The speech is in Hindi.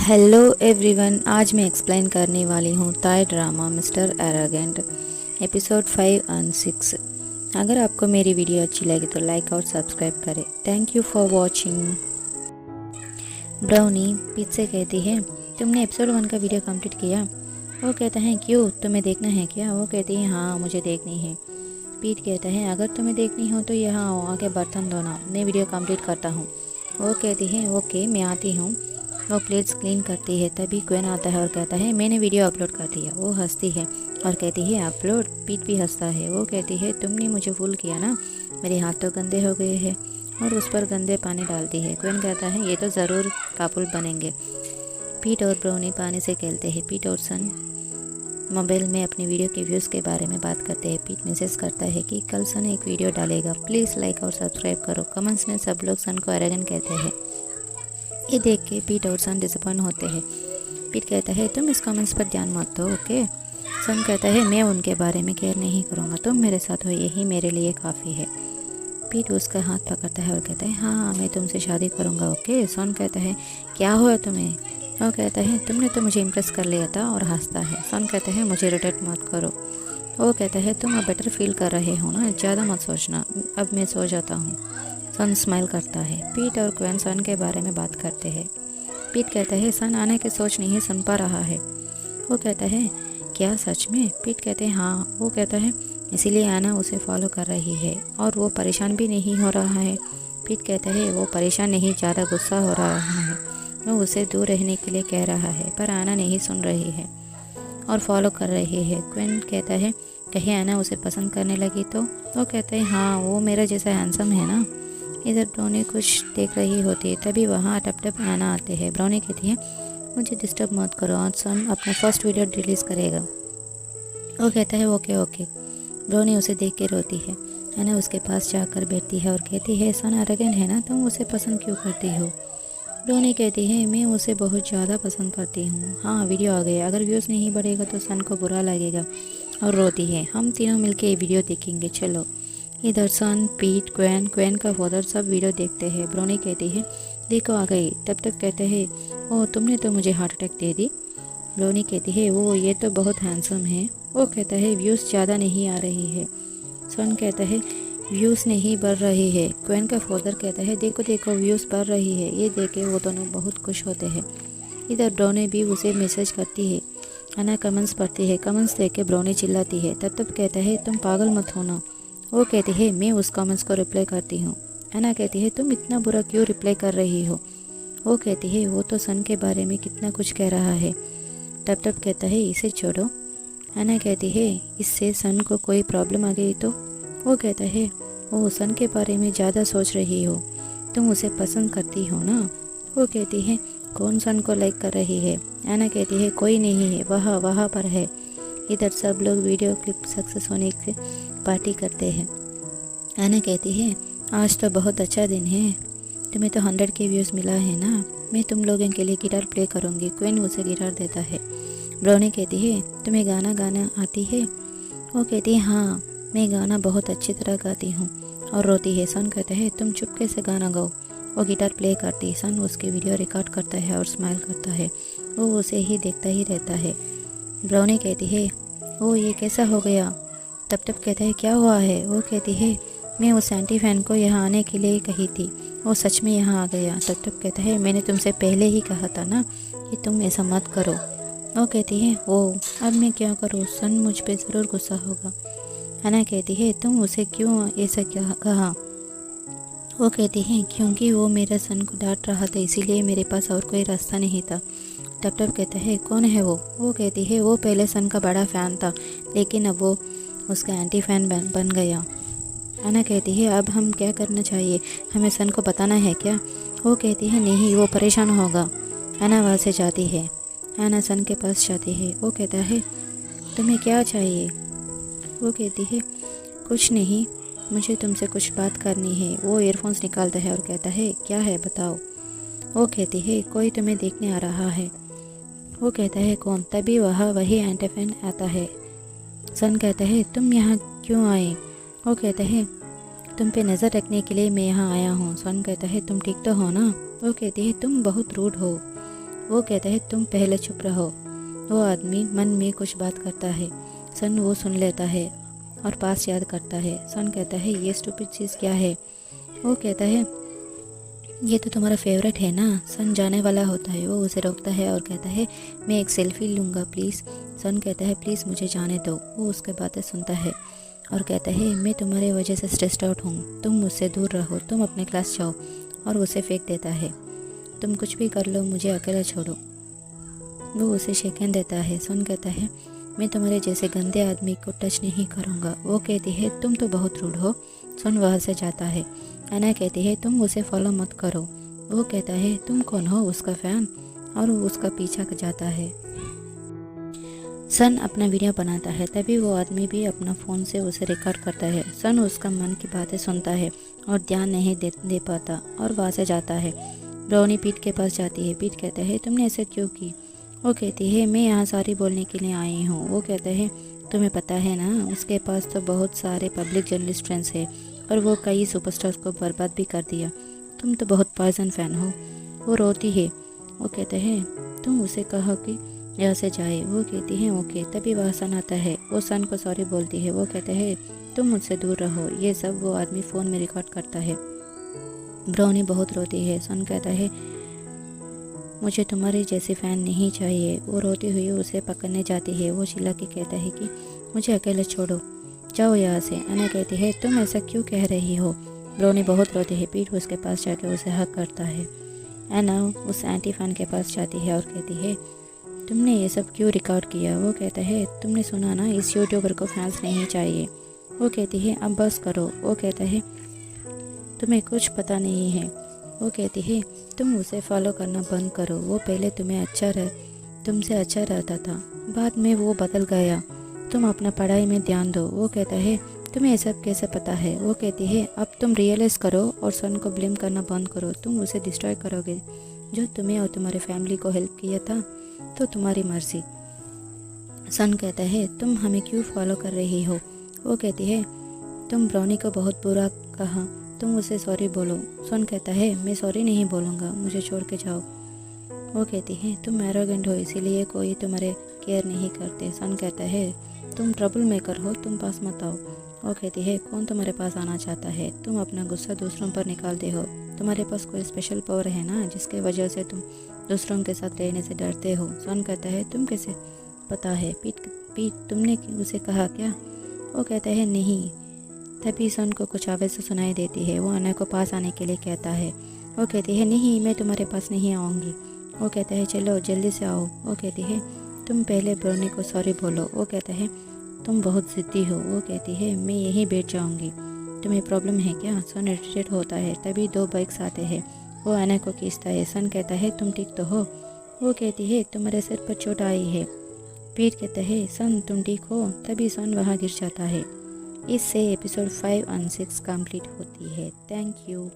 हेलो एवरीवन, आज मैं एक्सप्लेन करने वाली हूँ ताई ड्रामा मिस्टर एरोगेंट एपिसोड 5 और 6। अगर आपको मेरी वीडियो अच्छी लगी तो लाइक और सब्सक्राइब करें। Thank you for watching. Brownie पीट से कहती है, तुमने एपिसोड 1 का वीडियो कंप्लीट किया? वो कहता है, क्यों, तुम्हें देखना है क्या? वो कहती है, हाँ मुझे देखनी है। पीट कहता है, अगर तुम्हें देखनी हो तो यहाँ आओ, आके बर्तन धोना, मैं वीडियो कंप्लीट करता हूँ। वो कहती है, ओके मैं आती हूँ। वो प्लेट्स क्लीन करती है। तभी क्वेन आता है और कहता है, मैंने वीडियो अपलोड कर दिया। वो हंसती है और कहती है, अपलोड? पीट भी हंसता है। वो कहती है, तुमने मुझे फूल किया ना, मेरे हाथ तो गंदे हो गए हैं। और उस पर गंदे पानी डालती है। क्वेन कहता है, ये तो ज़रूर कपल बनेंगे। पीट और ब्राउनी पानी से खेलते हैं। पीट और सन मोबाइल में अपनी वीडियो के व्यूज़ के बारे में बात करते हैं। पीट मैसेज करता है कि कल सन एक वीडियो डालेगा, प्लीज़ लाइक और सब्सक्राइब करो। कमेंट्स में सब लोग सन को एरोगेंट कहते हैं। ये देख के पीट और सन डिसअपॉइंट होते हैं। पीट कहता है, तुम इस कमेंट्स पर ध्यान मत दो, ओके। सन कहता है, मैं उनके बारे में केयर नहीं करूँगा, तुम मेरे साथ हो, यही मेरे लिए काफ़ी है। पीट उसका हाथ पकड़ता है और कहता है, हाँ मैं तुमसे शादी करूँगा, ओके। सन कहता है, क्या हुआ तुम्हें? वो कहता है, तुमने तो मुझे इम्प्रेस कर लिया था, और हंसता है। सन कहता है, मुझे इरिटेट मत करो। वो कहता है, तुम अब बेटर फील कर रहे हो ना, ज़्यादा मत सोचना, अब मैं सो जाता हूँ। सन स्माइल करता है। पीट और क्वेन सन के बारे में बात करते हैं। पीट कहता है, सन आने की सोच नहीं सुन पा रहा है। वो कहता है, क्या सच में? पीट कहते हैं, हाँ। वो कहता है, इसीलिए आना उसे फॉलो कर रही है और वो परेशान भी नहीं हो रहा है। पीट कहता है, वो परेशान नहीं, ज़्यादा गुस्सा हो रहा है। वो उसे दूर रहने के लिए कह रहा है, पर आना नहीं सुन रही है और फॉलो कर रही है। क्वेन कहता है, कहीं आना उसे पसंद करने लगी तो? वो कहता है, हाँ वो मेरा जैसा हैंडसम है ना। इधर ब्राउनी कुछ देख रही होती है। तभी वहाँ टप टप आना आते हैं। ब्राउनी कहती है, मुझे डिस्टर्ब मत करो, आज सन अपना फर्स्ट वीडियो रिलीज़ करेगा। वो कहता है, ओके ओके। ब्राउनी उसे देख के रोती है। आना उसके पास जाकर बैठती है और कहती है, सन एरोगेंट है ना, तुम उसे पसंद क्यों करती हो? ब्राउनी कहती है, मैं उसे बहुत ज़्यादा पसंद करती हूँ। हाँ वीडियो आ गया, अगर व्यूज़ नहीं बढ़ेगा तो सन को बुरा लगेगा। और रोती है, हम तीनों मिलके ये वीडियो देखेंगे, चलो। इधर सन, पीट, क्वेन का फादर सब वीडियो देखते हैं। ब्राउनी कहती है, देखो आ गई। तब तक कहते हैं, ओह तुमने तो मुझे हार्ट अटैक दे दी। ब्राउनी कहती है, वो ये तो बहुत हैंडसम है। वो कहता है, व्यूज़ ज़्यादा नहीं आ रही है। सन कहता है, व्यूज़ नहीं बढ़ रही है। क्वेन का फादर कहता है, देखो देखो व्यूज़ बढ़ रही है। ये देख के वो दोनों बहुत खुश होते हैं। इधर ब्राउनी भी उसे मैसेज करती है। अना कमेंट्स पढ़ती है। कमेंट्स देख के ब्राउनी चिल्लाती है। तब कहता है, तुम पागल मत होना। वो कहती है, मैं उस कमेंट्स को रिप्लाई करती हूँ। अना कहती है, तुम इतना बुरा क्यों रिप्लाई कर रही हो? वो कहती है, वो तो सन के बारे में कितना कुछ कह रहा है। तब कहता है, इसे छोड़ो। अना कहती है, इससे सन को कोई प्रॉब्लम आ गई तो? वो कहता है, वो सन के बारे में ज़्यादा सोच रही हो, तुम उसे पसंद करती हो ना। वो कहती है, कौन सन को लाइक कर रही है? अना कहती है, कोई नहीं है, वहाँ पर है। इधर सब लोग वीडियो क्लिप सक्सेस होने से पार्टी करते हैं। अना कहती है, आज तो बहुत अच्छा दिन है, तुम्हें तो 100 के व्यूज़ मिला है ना, मैं तुम लोगों के लिए गिटार प्ले करूँगी। क्वेन उसे गिटार देता है। ब्राउनी कहती है, तुम्हें गाना आती है? वो कहती है, हाँ मैं गाना बहुत अच्छी तरह गाती हूँ। और रोती है। सन कहता है, तुम चुपके से गाना गाओ। वो गिटार प्ले करती है। सन उसके वीडियो रिकॉर्ड करता है और स्माइल करता है। वो उसे ही देखता ही रहता है। ब्राउनी कहती है, ओ ये कैसा हो गया? तब कहता है, क्या हुआ है? वो कहती है, मैं उस एंटी फैन को यहाँ आने के लिए कही थी, वो सच में यहाँ आ गया। तब कहता है, मैंने तुमसे पहले ही कहा था ना कि तुम ऐसा मत करो। वो कहती है, ओ अब मैं क्या करूँ, सन मुझ पे ज़रूर गुस्सा होगा। अना कहती है, तुम उसे क्यों ऐसा क्या कहा? वो कहती है, क्योंकि वो मेरा सन को डांट रहा था, इसीलिए मेरे पास और कोई रास्ता नहीं था। तब कहता है, कौन है वो? वो कहती है, वो पहले सन का बड़ा फ़ैन था, लेकिन अब वो उसका एंटी फैन बन गया। अना कहती है, अब हम क्या करना चाहिए, हमें सन को बताना है क्या? वो कहती है, नहीं वो परेशान होगा। अना वहाँ से जाती है। अना सन के पास जाती है। वो कहता है, तुम्हें क्या चाहिए? वो कहती है, कुछ नहीं, मुझे तुमसे कुछ बात करनी है। वो ईयरफोन्स निकालता है और कहता है, क्या है बताओ। वो कहती है, कोई तुम्हें देखने आ रहा है। वो कहता है, कौन? तभी वही एंटी फैन आता है। सन कहता है, तुम यहाँ क्यों आए? वो कहता है, तुम पे नज़र रखने के लिए मैं यहाँ आया हूँ। सन कहता है, तुम ठीक तो हो ना? वो कहती है, तुम बहुत रूड हो। वो कहता है तुम पहले चुप रहो। वो आदमी मन में कुछ बात करता है। सन वो सुन लेता है और पास याद करता है। सन कहता है ये स्टूपिड चीज़ क्या है। वो कहता है ये तो तुम्हारा फेवरेट है ना। सन जाने वाला होता है। वो उसे रोकता है और कहता है मैं एक सेल्फी लूँगा प्लीज़। सन कहता है प्लीज़ मुझे जाने दो। वो उसके बातें सुनता है और कहता है मैं तुम्हारे वजह से स्ट्रेस्ड आउट हूँ, तुम मुझसे दूर रहो, तुम अपने क्लास जाओ। और उसे फेंक देता है। तुम कुछ भी कर लो, मुझे अकेला छोड़ो। वो उसे शेकन देता है। सन कहता है मैं तुम्हारे जैसे गंदे आदमी को टच नहीं करूँगा। वो कहती है तुम तो बहुत रूड हो। सन वहाँ से जाता है। एना कहती है तुम उसे फॉलो मत करो। वो कहता है तुम कौन हो, उसका फ़ैन। और वो उसका पीछा जाता है। सन अपना वीडियो बनाता है। तभी वो आदमी भी अपना फ़ोन से उसे रिकॉर्ड करता है। सन उसका मन की बातें सुनता है और ध्यान नहीं दे पाता और वहाँ से जाता है। ब्राउनी पीट के पास जाती है। पीट कहता है तुमने ऐसे क्यों की। वो कहती है मैं यहाँ सॉरी बोलने के लिए आई हूँ। वो कहता है तुम्हें पता है ना उसके पास तो बहुत सारे पब्लिक जर्नलिस्ट फ्रेंड्स हैं और वो कई सुपरस्टार्स को बर्बाद भी कर दिया। तुम तो बहुत पॉइजन फ़ैन हो। वो रोती है। वो कहते हैं तुम उसे कहो कि यहाँ से जाए। वो कहती है ओके। तभी वह सन आता है। वो सन को सॉरी बोलती है। वो कहते हैं तुम मुझसे दूर रहो। ये सब वो आदमी फ़ोन में रिकॉर्ड करता है। ब्राउनी बहुत रोती है। सन कहता है मुझे तुम्हारी जैसी फ़ैन नहीं चाहिए। वो रोती हुई उसे पकड़ने जाती है। वो चिल्ला के कहता है कि मुझे अकेले छोड़ो, जाओ यहाँ से। अना कहती है तुम ऐसा क्यों कह रही हो। ब्राउनी बहुत रोती है। पीट उसके पास जाकर उसे हक करता है। एना उस एंटी फ़ैन के पास जाती है और कहती है तुमने ये सब क्यों रिकॉर्ड किया। वो कहता है तुमने सुना ना इस यूट्यूबर को फैंस नहीं चाहिए। वो कहती है अब बस करो। वो कहता है तुम्हें कुछ पता नहीं है। वो कहती है तुम उसे फॉलो करना बंद करो। वो पहले तुमसे अच्छा रहता था, बाद में वो बदल गया। तुम अपना पढ़ाई में ध्यान दो। वो कहता है तुम्हें ये सब कैसे पता है। वो कहती है अब तुम रियलाइज़ करो और सन को ब्लेम करना बंद करो। तुम उसे डिस्ट्रॉय करोगे जो तुम्हें और तुम्हारे फैमिली को हेल्प किया था, तो तुम्हारी मर्जी। सन कहता है तुम हमें क्यों फॉलो कर रही हो। वो कहती है तुम ब्राउनी को बहुत बुरा कहा, तुम उसे सॉरी बोलो। सन कहता है मैं सॉरी नहीं बोलूँगा, मुझे छोड़ के जाओ। वो कहती है तुम एरोगेंट हो इसीलिए कोई तुम्हारे केयर नहीं करते। सन कहता है तुम ट्रबल मेकर हो, तुम पास मत आओ। वो कहती है कौन तुम्हारे पास आना चाहता है। तुम अपना गुस्सा दूसरों पर निकालते हो। तुम्हारे पास कोई स्पेशल पावर है ना जिसके वजह से तुम दूसरों के साथ रहने से डरते हो। सन कहता है तुम कैसे पता है। पीट तुमने उसे कहा क्या। वो कहता है नहीं। तभी सन को कुछ आवाज़ से सुनाई देती है। वो अना को पास आने के लिए कहता है। वो कहती है नहीं मैं तुम्हारे पास नहीं आऊँगी। वो कहता है चलो जल्दी से आओ। वो कहती है तुम पहले ब्राउनी को सॉरी बोलो। वो कहता है तुम बहुत ज़िद्दी हो। वो कहती है मैं यहीं बैठ जाऊँगी, तुम्हें प्रॉब्लम है क्या। सन इरिटेट होता है। तभी 2 बाइक्स आते हैं। वो अना को खींचता है। सन कहता है तुम ठीक तो हो। वो कहती है तुम्हारे सिर पर चोट आई है। पीट कहता है सन तुम ठीक हो। तभी सन वहाँ गिर जाता है। इससे एपिसोड 5 और 6 कंप्लीट होती है। Thank you.